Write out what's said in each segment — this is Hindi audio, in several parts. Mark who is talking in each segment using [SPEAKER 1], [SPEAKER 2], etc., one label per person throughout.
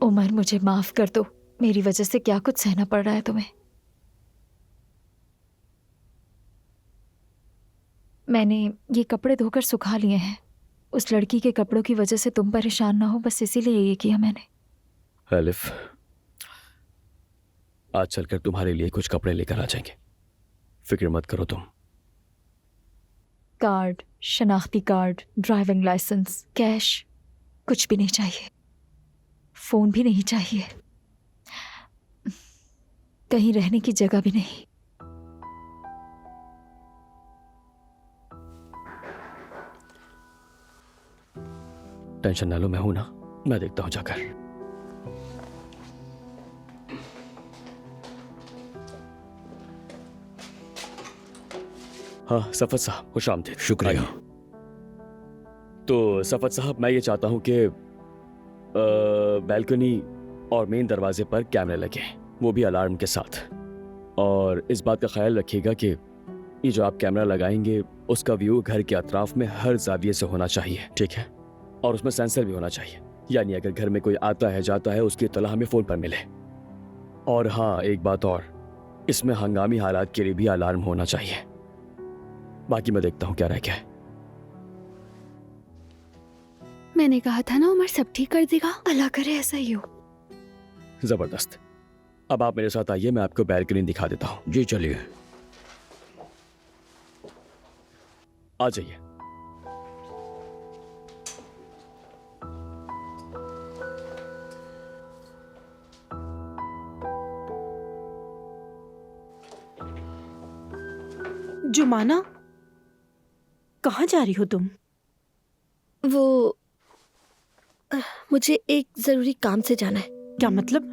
[SPEAKER 1] उमर, मुझे माफ कर दो। मेरी वजह से क्या कुछ सहना पड़ रहा है तुम्हें। मैंने ये कपड़े धोकर सुखा लिए हैं। उस लड़की के कपड़ों की वजह से तुम परेशान ना हो, बस इसीलिए ये किया मैंने।
[SPEAKER 2] एलिफ, आज चलकर तुम्हारे लिए कुछ कपड़े लेकर आ जाएंगे, फिक्र मत करो तुम।
[SPEAKER 1] कार्ड, शनाख्ती कार्ड, ड्राइविंग लाइसेंस, कैश, कुछ भी नहीं चाहिए। फोन भी नहीं चाहिए, कहीं रहने की जगह भी नहीं।
[SPEAKER 2] टेंशन ना लो, मैं हूं ना, मैं देखता हूं जाकर। हाँ सफद साहब, खुश आमदीद।
[SPEAKER 3] शुक्रिया।
[SPEAKER 2] तो सफद साहब, मैं ये चाहता हूं कि बैल्कनी और मेन दरवाजे पर कैमरे लगे, वो भी अलार्म के साथ। और इस बात का ख्याल रखिएगा कि ये जो आप कैमरा लगाएंगे उसका व्यू घर के अतराफ में हर जाविये से होना चाहिए, ठीक है? और उसमें सेंसर भी होना चाहिए, यानी अगर घर में कोई आता है जाता है उसकी इत्तला हमें फोन पर मिले। और हाँ, एक बात और, इसमें हंगामी हालात के लिए भी अलार्म होना चाहिए। बाकी मैं देखता हूँ क्या रह गया है।
[SPEAKER 4] मैंने कहा था ना उमर सब ठीक कर देगा।
[SPEAKER 1] अल्लाह करे ऐसा ही हो।
[SPEAKER 2] जबरदस्त। अब आप मेरे साथ आइए, मैं आपको बैल्कनी दिखा देता हूँ।
[SPEAKER 3] जी चलिए।
[SPEAKER 2] आ जाइए।
[SPEAKER 5] जुमाना, कहाँ जा रही हो तुम?
[SPEAKER 4] वो मुझे एक जरूरी काम से जाना है।
[SPEAKER 5] क्या मतलब?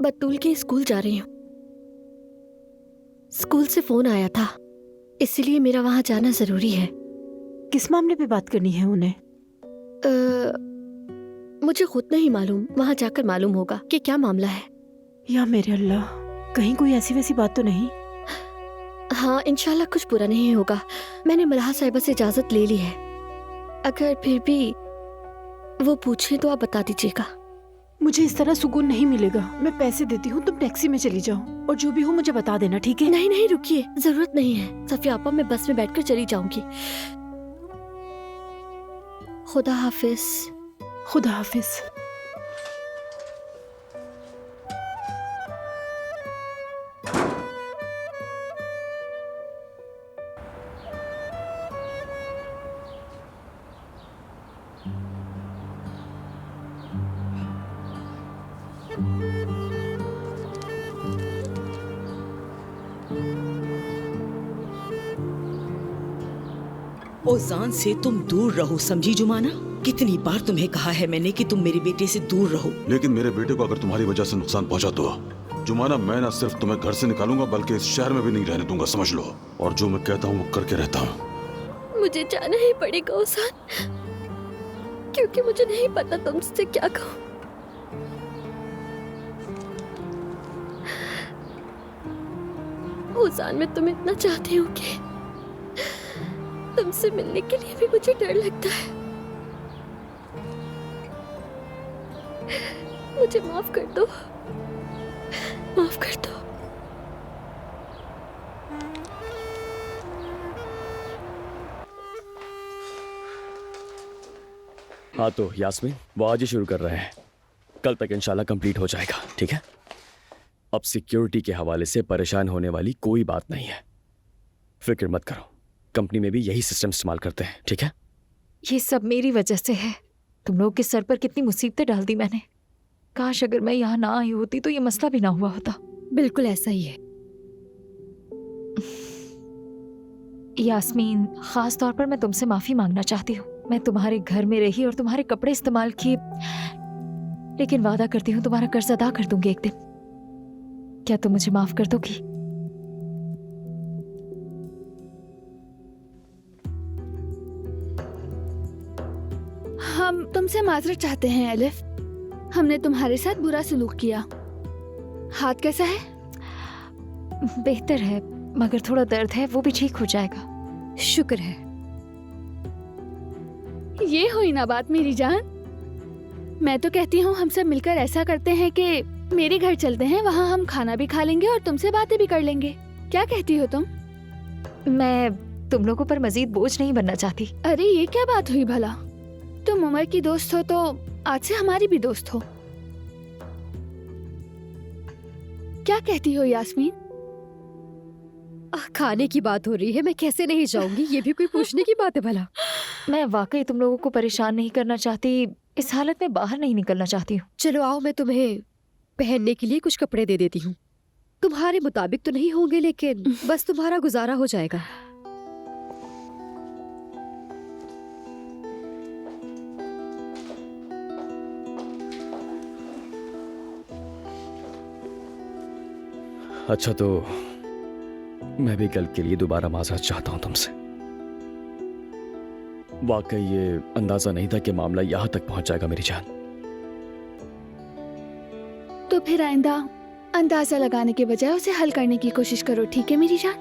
[SPEAKER 4] बतूल के स्कूल जा रही हूँ। स्कूल से फोन आया था, इसीलिए मेरा वहां जाना जरूरी है।
[SPEAKER 5] किस मामले पे बात करनी है उन्हें?
[SPEAKER 4] मुझे खुद नहीं मालूम, वहां जाकर मालूम होगा कि क्या मामला है।
[SPEAKER 5] या मेरे अल्लाह, कहीं कोई ऐसी वैसी बात तो नहीं?
[SPEAKER 4] हाँ, इंशाल्लाह कुछ बुरा नहीं होगा। मैंने मल्हा साहिबा से इजाजत ले ली है। अगर फिर भी वो पूछे तो आप बता दीजिएगा।
[SPEAKER 5] मुझे इस तरह सुकून नहीं मिलेगा। मैं पैसे देती हूँ, तुम टैक्सी में चली जाओ और जो भी हो मुझे बता देना, ठीक है?
[SPEAKER 4] नहीं नहीं, रुकिए, जरूरत नहीं है सफिया आपा, मैं बस में बैठकर चली जाऊंगी। खुदा हाफिज।
[SPEAKER 5] खुदा हाफिज।
[SPEAKER 6] ओजान से तुम दूर रहो, समझी जुमाना? कितनी बार तुम्हें कहा है मैंने कि तुम मेरे बेटे से दूर रहो।
[SPEAKER 7] लेकिन मेरे बेटे को अगर तुम्हारी वजह से नुकसान पहुंचा तो जुमाना, मैं न सिर्फ तुम्हें घर से निकालूंगा बल्कि इस शहर में भी नहीं रहने दूंगा, समझ लो। और जो मैं कहता हूँ वो करके रहता हूँ।
[SPEAKER 4] मुझे जाना ही पड़ेगा ओजान, क्योंकि मुझे नहीं पता तुमसे क्या कहूँ। ओजान, मैं तुम्हें इतना चाहती हूँ कि तुमसे मिलने के लिए भी मुझे डर लगता है। मुझे माफ कर दो, माफ कर दो।
[SPEAKER 2] हाँ तो यास्मीन, वो आज ही शुरू कर रहे हैं, कल तक इंशाल्लाह कंप्लीट हो जाएगा, ठीक है? अब सिक्योरिटी के हवाले से परेशान होने वाली कोई बात नहीं है, फिक्र मत करो। कंपनी में भी यही सिस्टम इस्तेमाल करते हैं, ठीक है?
[SPEAKER 1] ये सब मेरी वजह से है। तुम लोग के सर पर कितनी मुसीबतें डाल दी मैंने। काश अगर मैं यहाँ ना आई होती तो ये मसला भी ना हुआ होता।
[SPEAKER 4] बिल्कुल ऐसा ही है।
[SPEAKER 1] यास्मीन, खास तौर पर मैं तुमसे माफी मांगना चाहती हूँ। मैं तुम्हारे घर में रही और तुम्हारे कपड़े इस्तेमाल किए, लेकिन वादा करती हूँ तुम्हारा कर्ज अदा कर दूंगी एक दिन। क्या तुम मुझे माफ कर दोगी?
[SPEAKER 4] हम तुमसे माजरत चाहते हैं एलिफ, हमने तुम्हारे साथ बुरा सलूक किया। हाथ कैसा है?
[SPEAKER 1] बेहतर है, मगर थोड़ा दर्द है, वो भी ठीक हो जाएगा।
[SPEAKER 4] शुक्र है। ये हुई ना बात मेरी जान।
[SPEAKER 3] मैं तो कहती हूँ हम सब मिलकर ऐसा करते हैं कि मेरे घर चलते हैं, वहाँ हम खाना भी खा लेंगे और तुमसे बातें भी कर लेंगे। क्या कहती हो तुम?
[SPEAKER 1] मैं तुम लोगों पर मजीद बोझ नहीं बनना चाहती।
[SPEAKER 3] अरे ये क्या बात हुई भला? तुम उमर की दोस्त हो तो आज से हमारी भी दोस्त हो। क्या कहती हो यास्मीन?
[SPEAKER 8] खाने की बात हो रही है, मैं कैसे नहीं जाऊंगी? ये भी कोई पूछने की बात है भला?
[SPEAKER 1] मैं वाकई तुम लोगों को परेशान नहीं करना चाहती, इस हालत में बाहर नहीं निकलना चाहती हूँ।
[SPEAKER 8] चलो आओ, मैं तुम्हें पहनने के लिए कुछ कपड़े दे देती हूँ। तुम्हारे मुताबिक तो नहीं होंगे, लेकिन बस तुम्हारा गुजारा हो जाएगा।
[SPEAKER 2] अच्छा, तो मैं भी कल के लिए दोबारा माजरत चाहता हूं तुमसे। वाकई ये अंदाजा नहीं था कि मामला यहां तक पहुंच जाएगा मेरी जान।
[SPEAKER 3] तो फिर आइंदा अंदाजा लगाने के बजाय उसे हल करने की कोशिश करो, ठीक है मेरी जान?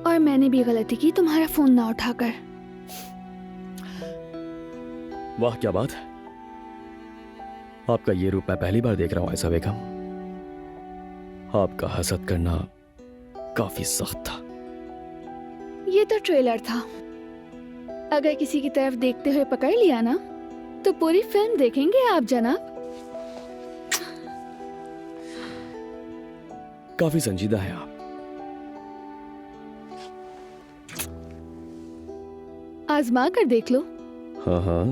[SPEAKER 3] और मैंने भी गलती की तुम्हारा फोन ना उठाकर।
[SPEAKER 2] वाह क्या बात है, आपका ये रूप मैं पहली बार देख रहा हूं आयशा बेगम। आपका हसद करना काफी सख्त था।
[SPEAKER 3] ये तो ट्रेलर था। अगर किसी की तरफ देखते हुए पकड़ लिया ना तो पूरी फिल्म देखेंगे आप जनाब।
[SPEAKER 2] काफी संजीदा है आप।
[SPEAKER 3] आजमा कर देख लो।
[SPEAKER 2] हाँ हाँ।